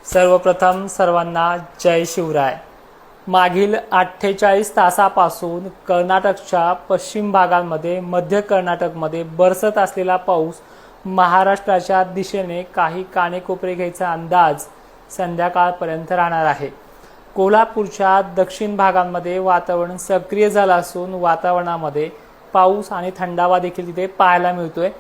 सर्वप्रथम सर्वांना जय शिवराय। मागील 48 तासापासून कर्नाटकच्या पश्चिम भागांमध्ये मध्य कर्नाटकमध्ये बरसत असलेला पाऊस महाराष्ट्राच्या दिशेने काही कानेकोपरे घ्यायचा अंदाज संध्याकाळपर्यंत राहणार आहे। कोल्हापूरच्या दक्षिण भागांमध्ये वातावरण सक्रिय झालं असून वातावरणामध्ये पाऊस आणि थंडावा देखील तिथे पाहायला मिळतोय।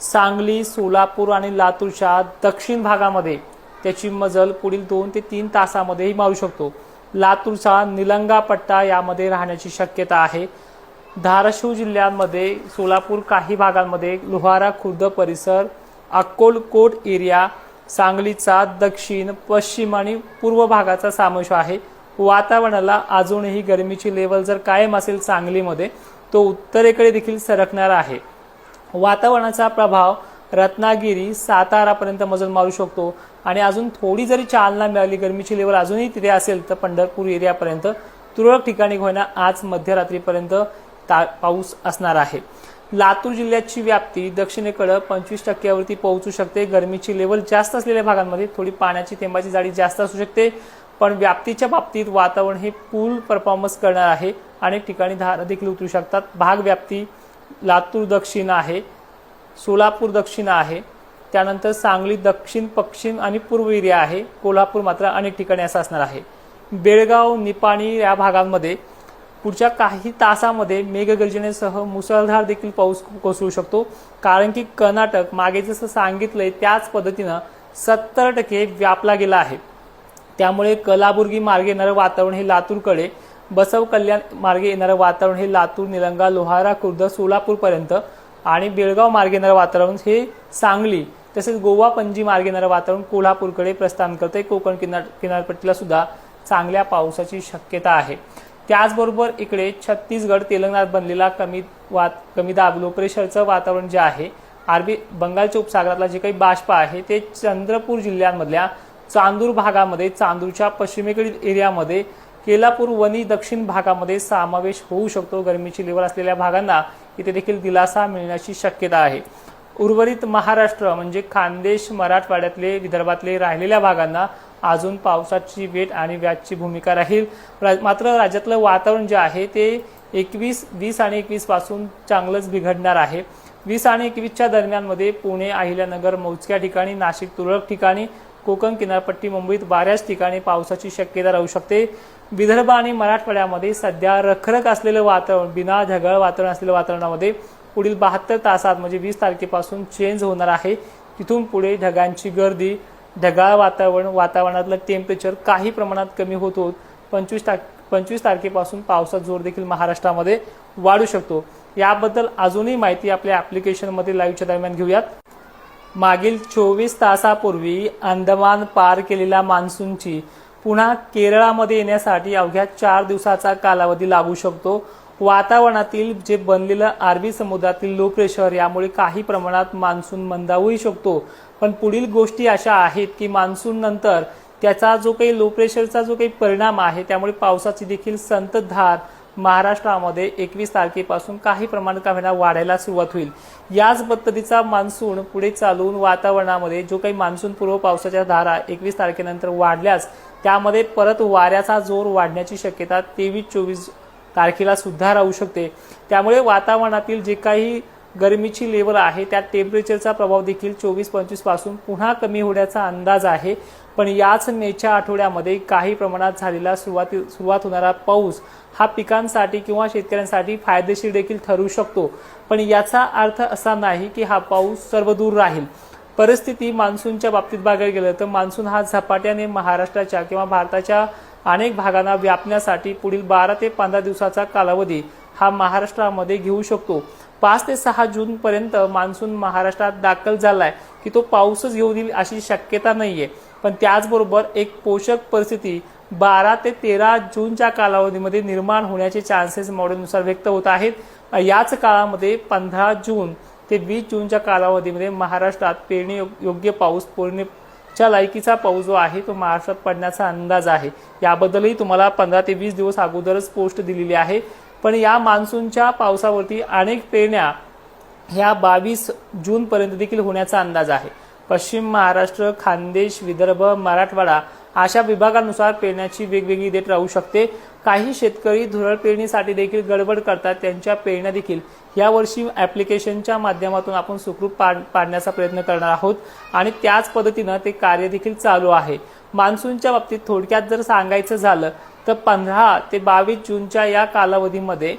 सांगली, सोलापूर आणि लातूरच्या दक्षिण भागामध्ये त्याची मजल पुढील 2 ते 3 तासांमध्येही मारू शकतो। लातूरचा निलंगा पट्टा यामध्ये राहण्याची शक्यता आहे। धाराशिव जिल्ह्यामध्ये सोलापूर काही भागांमध्ये लोहारा खुर्द परिसर, अक्कलकोट एरिया, सांगलीचा दक्षिण, पश्चिम आणि पूर्व भागाचा समावेश आहे। वातावरणाला अजूनही गरमीची लेवल जर कायम असेल सांगलीमध्ये तो उत्तरेकडे देखील सरकणार आहे। वातावरणाचा प्रभाव रत्नागिरी, सातारापर्यंत मजल मारू शकतो आणि अजून थोडी जरी चालना मिळाली, गरमीची लेवल अजूनही तिथे असेल तर पंढरपूर एरियापर्यंत तुरळक ठिकाणी होईना आज मध्यरात्रीपर्यंत पाऊस असणार आहे। लातूर जिल्ह्याची व्याप्ती दक्षिणेकडे 25% वरती पोहोचू शकते। गरमीची लेवल जास्त असलेल्या भागांमध्ये थोडी पाण्याची थेंबाची जाडी जास्त असू शकते, पण व्याप्तीच्या बाबतीत वातावरण हे फुल परफॉर्मन्स करणार आहे। अनेक ठिकाणी धारा देखील उतरू शकतात। भाग व्याप्ती लातूर दक्षिण आहे, सोलापूर दक्षिण आहे, त्यानंतर सांगली दक्षिण, पश्चिम आणि पूर्व एरिया आहे। कोल्हापूर मात्र अनेक ठिकाणी असं असणार आहे। बेळगाव, निपाणी या भागांमध्ये पुढच्या काही तासांमध्ये मेघगर्जनेसह मुसळधार देखील पाऊस कोसळू शकतो, कारण की कर्नाटक मागे जसं सांगितलंय त्याच पद्धतीनं 70% व्यापला गेला आहे। त्यामुळे कलाबुर्गी मार्गे येणारं वातावरण हे लातूरकडे, बसव कल्याण मार्गे येणारं वातावरण हे लातूर, निलंगा, लोहारा खुर्द, सोलापूरपर्यंत आणि बेळगाव मार्गे येणारं वातावरण हे सांगली तसेच गोवा पणजी मार्गे येणारं वातावरण कोल्हापूरकडे प्रस्थान करते। कोकण किनारपट्टीला सुद्धा चांगल्या पावसाची शक्यता आहे। त्याचबरोबर इकडे छत्तीसगड, तेलंगणात बनलेला कमी दाब लो प्रेशरचं वातावरण जे आहे, अरबी बंगालच्या उपसागरातला जे काही बाष्प आहे ते चंद्रपूर जिल्ह्यांमधल्या चांदूर भागामध्ये, चांदूरच्या पश्चिमेकडील एरियामध्ये, केलापूर, वणी दक्षिण भागामध्ये समावेश होऊ शकतो। गरमीची लेवल असलेल्या भागांना इथे देखील दिलासा मिळण्याची शक्यता आहे। उर्वरित महाराष्ट्र म्हणजे खानदेश, मराठवाड्यातले, विदर्भातले राहिलेल्या भागांना अजून पावसाची वेट आणि व्याजची भूमिका राहील। मात्र राज्यातलं वातावरण जे आहे ते 20 आणि 21 पासून चांगलंच बिघडणार आहे। 20 आणि 21च्या दरम्यानमध्ये पुणे, अहिल्यानगर मोजक्या ठिकाणी, नाशिक तुरळक ठिकाणी, कोकण किनारपट्टी, मुंबईत बऱ्याच ठिकाणी पावसाची शक्यता राहू शकते। विदर्भ आणि मराठवाड्यामध्ये सध्या रखरख असलेलं वातावरण, बिना ढगाळ वातावरण असलेल्या वातावरणामध्ये पुढील 72 तासात म्हणजे 20 तारखेपासून चेंज होणार आहे। तिथून पुढे ढगांची गर्दी, ढगाळ वातावरणातलं टेम्परेचर काही प्रमाणात कमी होत 25 तारखेपासून पावसाचा जोर देखील महाराष्ट्रामध्ये वाढू शकतो। याबद्दल अजूनही माहिती आपल्या ॲप्लिकेशनमध्ये लाईव्हच्या दरम्यान घेऊयात। मागील 24 तासापूर्वी अंदमान पार केलेल्या मान्सूनची पुन्हा केरळामध्ये येण्यासाठी अवघ्या 4 दिवसाचा कालावधी लागू शकतो। वातावरणातील जे बनलेलं अरबी समुद्रातील लो प्रेशर यामुळे काही प्रमाणात मान्सून मंदावूही शकतो, पण पुढील गोष्टी अशा आहेत की मान्सून नंतर त्याचा जो काही लो प्रेशरचा जो काही परिणाम आहे त्यामुळे पावसाची देखील संततधार महाराष्ट्रामध्ये 21 तारखेपासून काही प्रमाणात का होईना वाढायला सुरुवात होईल। याच पद्धतीचा मान्सून पुढे चालून वातावरणामध्ये जो काही मान्सून पूर्व पावसाच्या धारा 21 तारखेनंतर वाढल्यास त्यामध्ये परत वाऱ्याचा जोर वाढण्याची शक्यता 23-24 तारखेला सुद्धा राहू शकते। त्यामुळे वातावरणातील जे काही गरमीची लेवल आहे त्या टेम्परेचरचा प्रभाव देखील 24-25 पासून पुन्हा कमी होण्याचा अंदाज आहे। पण याच मेच्या आठवड्यामध्ये काही प्रमाणात झालेला सुरुवात होणारा पाऊस हा पिकांसाठी किंवा शेतकऱ्यांसाठी फायदेशीर देखील ठरू शकतो, पण याचा अर्थ असा नाही की हा पाऊस सर्वदूर राहील। परिस्थिती मान्सूनच्या बाबतीत बघायला गेलं तर मान्सून हा झपाट्याने महाराष्ट्राच्या किंवा भारताच्या अनेक भागांना व्यापण्यासाठी पुढील 12 ते 15 दिवसाचा कालावधी हा महाराष्ट्रामध्ये घेऊ शकतो। 5 ते 6 जून पर्यंत मान्सून महाराष्ट्रात दाखल झालाय की तो पाऊसच घेऊन येईल अशी शक्यता नाहीये, पण त्याचबरोबर एक पोषक परिस्थिती 12 ते 13 जूनच्या कालावधीमध्ये निर्माण होण्याचे चान्सेस मॉडेलनुसार व्यक्त होत आहेत। याच काळामध्ये 15 जून ते 20 जूनच्या कालावधीमध्ये महाराष्ट्रात पेरणी योग्य पाऊस, पेरणीच्या लायकीचा पाऊस जो आहे तो महाराष्ट्रात पडण्याचा अंदाज आहे। याबद्दलही तुम्हाला 15 ते 20 दिवस अगोदरच पोस्ट दिलेली आहे। पण या मान्सूनच्या पावसावरती अनेक पेरण्या ह्या 22 जून पर्यंत देखील होण्याचा अंदाज आहे। पश्चिम महाराष्ट्र, खानदेश, विदर्भ, मराठवाडा अशा विभागानुसार पेरण्याची वेगवेगळी डेट राहू शकते। काही शेतकरी धुरळ पेरणीसाठी देखील गडबड करतात, त्यांच्या पेरण्या देखील यावर्षी ॲप्लिकेशनच्या माध्यमातून आपण सुखरूप पाडण्याचा प्रयत्न करणार आहोत आणि त्याच पद्धतीनं ते कार्य देखील चालू आहे। मान्सूनच्या बाबतीत थोडक्यात जर सांगायचं झालं तर 15 ते 22 जूनच्या या कालावधीमध्ये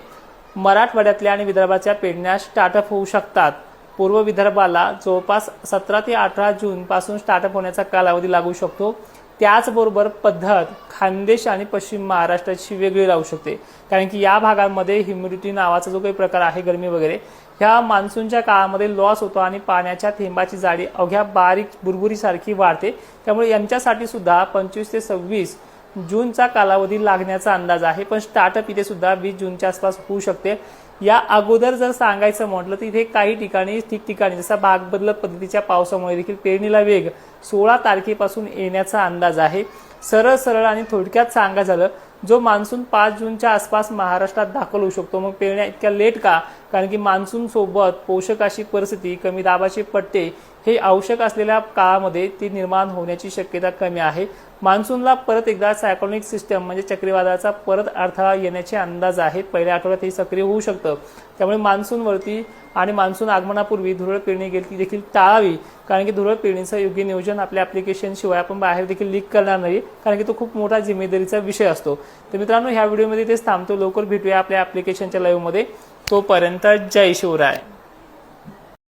मराठवाड्यातल्या आणि विदर्भाच्या पेरण्या स्टार्टअप होऊ शकतात। पूर्व विदर्भाला जवळपास 17 ते 18 जून पासून स्टार्टअप होण्याचा कालावधी लागू शकतो। त्याचबरोबर पद्धत खानदेश आणि पश्चिम महाराष्ट्राची वेगळी राहू शकते, कारण की या भागांमध्ये ह्युमिडिटी नावाचा जो काही प्रकार आहे, गरमी वगैरे, ह्या मान्सूनच्या काळामध्ये लॉस होतो आणि पाण्याच्या थेंबाची जाडी अवघ्या बारीक बुरबुरीसारखी वाढते। त्यामुळे यांच्यासाठी सुद्धा 25 ते 26 जूनचा कालावधी लागण्याचा अंदाज आहे, पण स्टार्टअप इथे सुद्धा 20 जूनच्या आसपास होऊ शकते। या अगोदर जर सांगायचं म्हटलं तर इथे काही ठिकाणी ठिकठिकाणी जसा भाग बदलत पद्धतीच्या पावसामुळे देखील पेरणीला वेग 16 तारखेपासून येण्याचा अंदाज आहे। सरळ आणि थोडक्यात सांगायचं झालं, जो मान्सून 5 जूनच्या आसपास महाराष्ट्रात दाखल होऊ शकतो। मग पेरण्या इतक्या लेट का? कारण की मान्सून सोबत पोषक अशी परिस्थिती, कमी दाबाचे पट्टे हे आवश्यक असलेल्या काळामध्ये ती निर्माण होण्याची शक्यता कमी आहे। मान्सूनला परत एकदा सायक्लोनिक सिस्टम म्हणजे चक्रीवादळाचा परत अडथळा येण्याचे अंदाज आहेत। पहिल्या आठवड्यात हे सक्रिय होऊ शकतं, त्यामुळे मान्सूनवरती आणि मान्सून आगमनापूर्वी धुरळ पेरणी देखील टाळावी, कारण की धुरळ पेरणीचं योग्य नियोजन आपल्या ॲप्लिकेशन शिवाय आपण बाहेर देखील लीक करणार नाही, कारण की तो खूप मोठा जिम्मेदारीचा विषय असतो। तर मित्रांनो, ह्या व्हिडिओमध्ये तेच थांबतो। लवकर भेटूया आपल्या ॲप्लिकेशनच्या लाईव्हमध्ये। तोपर्यंत जय शिवराय।